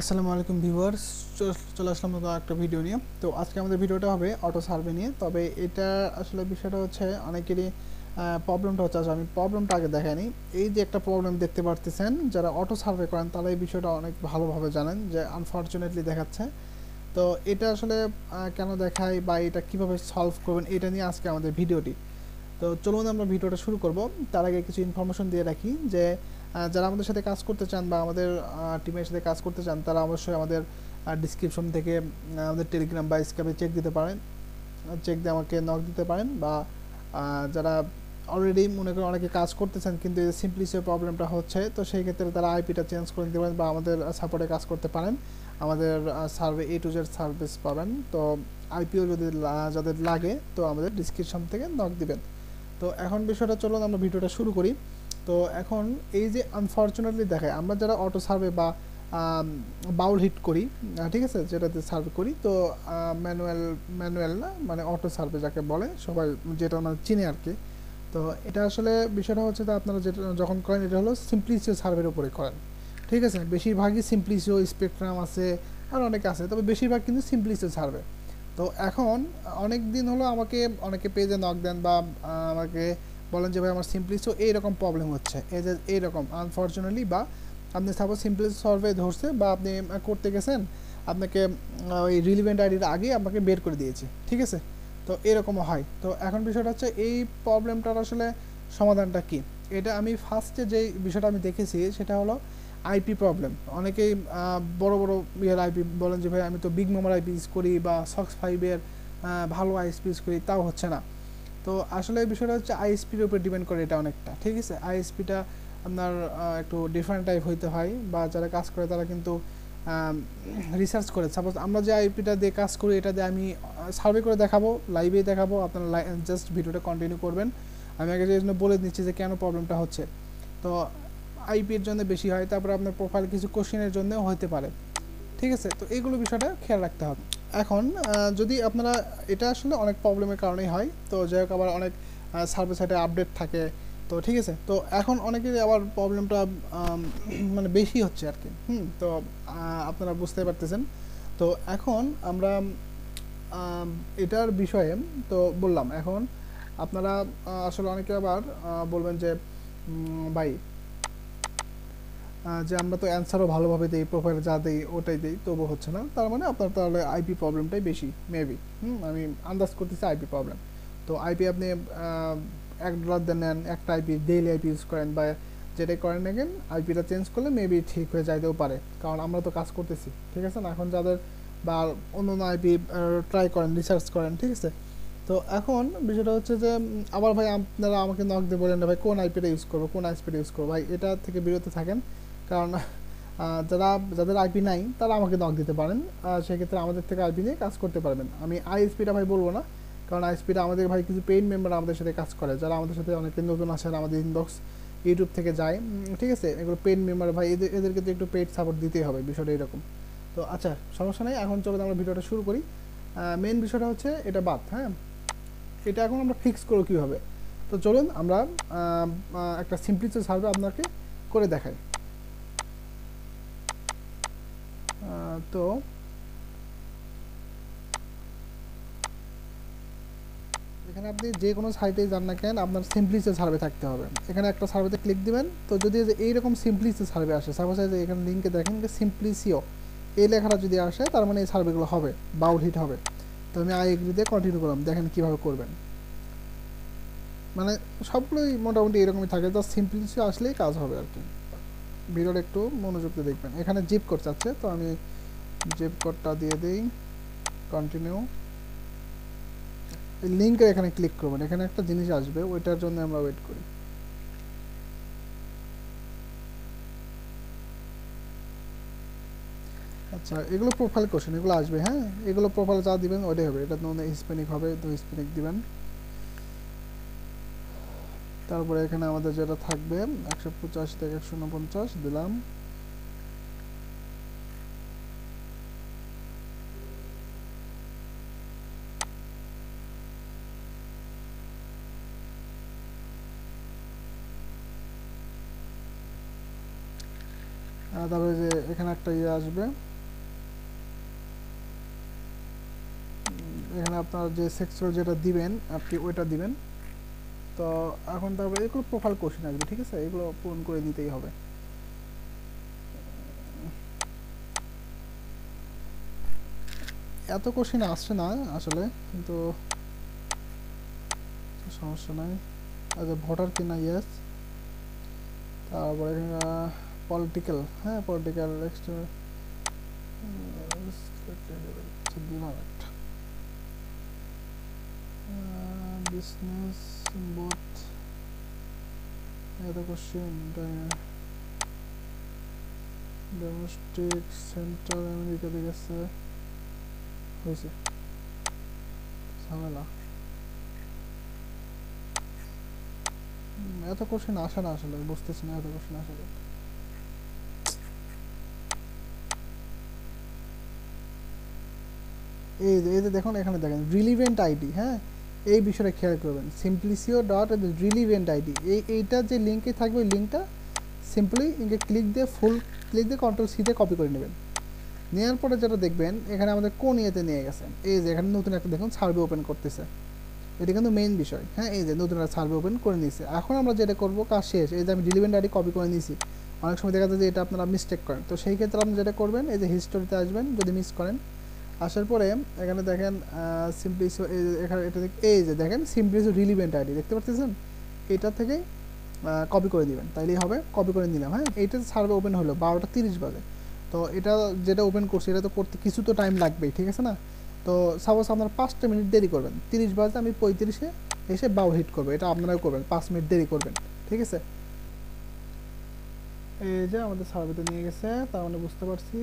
আসসালামু আলাইকুম ভিউয়ার্স, চলে আসলাম নতুন একটা ভিডিও নিয়ে। তো আজকে আমাদের ভিডিওটা হবে অটো সার্ভে নিয়ে। তবে এটা আসলে বিষয়টা হচ্ছে অনেকেরই প্রবলেমটা হচ্ছে, আমি প্রবলেমটা আগে দেখাইনি। এই যে একটা প্রবলেম দেখতে পারতেছেন, যারা অটো সার্ভে করেন তারা এই বিষয়টা অনেক ভালোভাবে জানেন যে আনফরচুনেটলি দেখাচ্ছে। তো এটা আসলে কেন দেখায় বা এটা কিভাবে সলভ করবেন, এটা নিয়ে আজকে আমাদের ভিডিওটি। তো চলুন আমরা ভিডিওটা শুরু করব। তার আগে কিছু ইনফরমেশন দিয়ে রাখি যে যারা আমাদের সাথে কাজ করতে চান বা আমাদের টিমের সাথে কাজ করতে চান, তারা অবশ্যই আমাদের ডিসক্রিপশন থেকে আমাদের টেলিগ্রাম বা স্কাইপে চেক দিতে পারেন, চেক দিয়ে আমাকে নক দিতে পারেন। বা যারা অলরেডি মনে করেন অনেকে কাজ করতেছেন কিন্তু এই সিম্পলিসির প্রবলেমটা হচ্ছে, তো সেই ক্ষেত্রে তারা আইপিটা চেঞ্জ করে দিতে পারেন বা আমাদের সাপোর্টে কাজ করতে পারেন। আমাদের survey A to Z service পাবেন। তো আইপিও যদি যাদের লাগে তো আমাদের ডিসক্রিপশন থেকে নক দিবেন। তো এখন বিষয়টা চলুন আমরা ভিডিওটা শুরু করি। তো এখন এই যে আনফরচুনেটলি দেখায়, আমরা যারা অটো সার্ভে বা বাউল হিট করি, ঠিক আছে, যেটাতে সার্ভে করি, তো ম্যানুয়াল না, মানে অটো সার্ভে যাকে বলে সবাই, যেটা মানে চিনে আর কি। তো এটা আসলে বিষয়টা হচ্ছে যে আপনারা যেটা যখন করেন এটা হলো সিম্পলিসিও সার্ভের উপরে করেন, ঠিক আছে। বেশিরভাগই সিম্পলিসিও, স্পেকট্রাম আছে আর অনেক আছে, তবে বেশিরভাগ কিন্তু সিম্পলিসিও সার্ভে। তো এখন অনেক দিন হলো আমাকে অনেকে পেজে নক দেন বা আমাকে বলেন যে ভাই আমার সিম্পলিসো এইরকম প্রবলেম হচ্ছে, এই যে এইরকম আনফর্চুনেটলি, বা আপনি সাপোজ সিম্পলিসো সার্ভে ধরছে বা আপনি করতে গেছেন, আপনাকে ওই রিলিভেন্ট আইডির আগে আপনাকে বের করে দিয়েছে, ঠিক আছে। তো এরকমও হয়। তো এখন বিষয়টা হচ্ছে এই প্রবলেমটার আসলে সমাধানটা কি। এটা আমি ফার্স্টে যে বিষয়টা আমি দেখেছি সেটা হলো আইপি প্রবলেম। অনেকেই বড় বড় ইয়ের আইপি বলেন যে ভাই আমি তো বিগ মামার আইপি ইউজ করি বা সক্স 5-এর ভালো আইএসপি ইউজ করি, তাও হচ্ছে না। তো আসলে এই বিষয়টা হচ্ছে আইএসপির উপর ডিপেন্ড করে এটা অনেকটা, ঠিক আছে। আইএসপিটা আপনার একটু ডিফারেন্ট টাইপ হইতে হয়, বা যারা কাজ করে তারা কিন্তু রিসার্চ করে। সাপোজ আমরা যে আইপিটা দিয়ে কাজ করি এটা দিয়ে আমি সার্ভে করে দেখাবো, লাইভে দেখাবো, আপনারা জাস্ট ভিডিওটা কন্টিনিউ করবেন। আমি আগে যে জন্য বলে দিচ্ছি যে কেন প্রবলেমটা হচ্ছে। তো আইপির জন্য বেশি হয়, তারপরে আপনার প্রোফাইল কিছু কোশ্চেনের জন্যও হতে পারে, ঠিক আছে। তো এইগুলো বিষয়টা খেয়াল রাখতে হবে। এখন যদি আপনারা, এটা আসলে অনেক প্রবলেমের কারণেই হয়। তো যাই হোক, আবার অনেক সার্ভিস সাইটে আপডেট থাকে, তো ঠিক আছে। তো এখন অনেকেরই আবার প্রবলেমটা মানে বেশি হচ্ছে আর কি। তো আপনারা বুঝতে পারতেছেন। তো এখন আমরা এটার বিষয়ে তো বললাম। এখন আপনারা আসলে অনেকে আবার বলবেন যে ভাই যে আমরা তো অ্যান্সারও ভালোভাবে দিই, প্রোফাইলে যা দিই ওটাই দিই, তবু হচ্ছে না, তার মানে আপনার তাহলে আইপি প্রবলেমটাই বেশি মেবি। আমি আন্দাজ করতেছি আইপি প্রবলেম। তো আইপি আপনি $1 দিয়ে নেন, একটা আইপি ডেইলি আইপি ইউজ করেন বা যেটাই করেন না কেন, আইপিটা চেঞ্জ করলে মেবি ঠিক হয়ে যাইতেও পারে, কারণ আমরা তো কাজ করতেছি, ঠিক আছে না। এখন যাদের বা অন্য অন্য আইপি ট্রাই করেন, রিসার্চ করেন, ঠিক আছে। তো এখন বিষয়টা হচ্ছে যে আবার ভাই আপনারা আমাকে নক দিয়ে বলেন না ভাই কোন আইপিটা ইউজ করবো, কোন আইপিটা ইউজ করবো। ভাই এটা থেকে বিরত থাকেন, কারণ যাদের আইপি নাই তারা আমাকে নক দিতে পারেন। সেক্ষেত্রে আমাদের থেকে আইপি নিয়ে কাজ করতে পারবেন। আমি আইএসপিটা ভাই বলবো না, কারণ আইএসপিটা আমাদের ভাই কিছু পেইড মেম্বার আমাদের সাথে কাজ করে, যারা আমাদের সাথে অনেকে নতুন আসেন, আমাদের ইনবক্স ইউটিউব থেকে যায়, ঠিক আছে। এগুলো পেইড মেম্বার ভাই, এদেরকে তো একটু পেইড সাপোর্ট দিতেই হবে, বিষয়টা এরকম। তো আচ্ছা, সমস্যা নেই, এখন চলো আমরা ভিডিওটা শুরু করি। মেন বিষয়টা হচ্ছে এটা বাদ, হ্যাঁ। এটা এখন আমরা ফিক্স করবো কীভাবে। তো চলুন আমরা একটা সিম্পলিসি সার্ভে আপনাকে করে দেখাই। তো এখানে আপনি যে কোনো সাইটে যান না কেন, আপনার সিম্পলিসি সার্ভে থাকতে হবে। এখানে একটা সার্ভেতে ক্লিক দিবেন। তো যদি এইরকম সিম্পলিসি সার্ভে আসে, সাপোজ যে এখানে লিঙ্কে দেখেন যে সিম্পলিসিও এই লেখাটা যদি আসে, তার মানে এই সার্ভেগুলো হবে, বাউল হিট হবে। তো আমি আই এগ্রি দিয়ে কন্টিনিউ করলাম, দেখেন কীভাবে করবেন। মানে সবগুলোই মোটামুটি এরকমই থাকে, জাস্ট সিম্পলিসি আসলেই কাজ হবে আর কি। ভিডিওটা একটু মনোযোগ দিয়ে দেখবেন। এখানে জিপ কোড চাচ্ছে, তো আমি জিপ কোডটা দিয়ে দিই, কন্টিনিউ। এই লিঙ্কের এখানে ক্লিক করবেন, এখানে একটা জিনিস আসবে, ওইটার জন্য আমরা ওয়েট করি। আচ্ছা, এগুলো প্রোফাইল কোশ্চেন, এগুলো আসবে, হ্যাঁ। এগুলো প্রোফাইলে যা দিবেন ওইটাই হবে। এটা নন হিসপ্যানিক হবে, তো হিসপ্যানিক দিবেন। তারপরে এখানে আমাদের যেটা থাকবে 185 থেকে 149 দিলাম। তারপরে যে এখানে একটা ইয়ে আসবে, এখানে আপনার যে সেক্সুয়াল যেটা দিবেন আপনি ওইটা দিবেন। তো এখন তারপরে এগুলো প্রোফাইল কোশ্চেন আসবে, ঠিক আছে, এগুলো পূরণ করে দিতেই হবে। এত কোশ্চেন আসছে না আসলে, কিন্তু সমস্যা নাই। আচ্ছা, ভোটার কিনা, ইয়েস। তারপরে পলিটিক্যাল, হ্যাঁ পলিটিক্যাল বিজনেস বোথ, এত কোশ্চেন। ডোমেস্টিক, সেন্ট্রাল আমেরিকা দেখেছে, হয়েছে ঝামেলা। এত কোশ্চেন আসে না আসলে, বুঝতেছি না এত কোশ্চেন আসে। এই যে দেখুন, এখানে দেখেন রিলিভেন্ট আইডি, হ্যাঁ এই বিষয়টা খেয়াল করবেন, সিম্পলিসিও ডট রিলিভেন্ট আইডি, এইটা যে লিঙ্কে থাকবে ওই লিঙ্কটা সিম্পলি ইনকে ক্লিক দিয়ে ক্লিক দিয়ে কন্ট্রোল সি দিয়ে কপি করে নেবেন। নেওয়ার পরে যেটা দেখবেন এখানে আমাদের কোন ইয়েতে নিয়ে গেছে, এই যে এখানে নতুন একটা দেখুন সার্ভে ওপেন করতেছে, এটা কিন্তু মেইন বিষয়। হ্যাঁ, এই যে নতুন একটা সার্ভে ওপেন করে নিয়েছে। এখন আমরা যেটা করবো, কাজ শেষ। এই যে আমি রিলিভেন্ট আইডি কপি করে নিয়েছি, অনেক সময় দেখা যায় যে এটা আপনারা মিস্টেক করেন, তো সেই ক্ষেত্রে আপনি যেটা করবেন, এই যে হিস্টোরিতে আসবেন যদি মিস করেন, আসার পরে এখানে দেখেন সিম্পলিসো, এখানে এটা এই যে দেখেন সিম্পলিসো রিলিভেন্ট আইডি দেখতে পাচ্ছেন, এটা থেকে কপি করে দিবেন, তাইলেই হবে। কপি করে নিলাম, হ্যাঁ এইটা সার্ভে ওপেন হলো 12:30 বাজে। তো এটা যেটা ওপেন করছি এটা তো করতে কিছু তো টাইম লাগবেই, ঠিক আছে না। তো সাপোজ আপনারা 5টা মিনিট দেরি করবেন, 30 বাজে আমি 35-এ এসে বাউল হিট করবো, এটা আপনারাও করবেন, 5 মিনিট দেরি করবেন, ঠিক আছে। এই যে আমাদের সার্ভেতে নিয়ে গেছে, তার মানে বুঝতে পারছি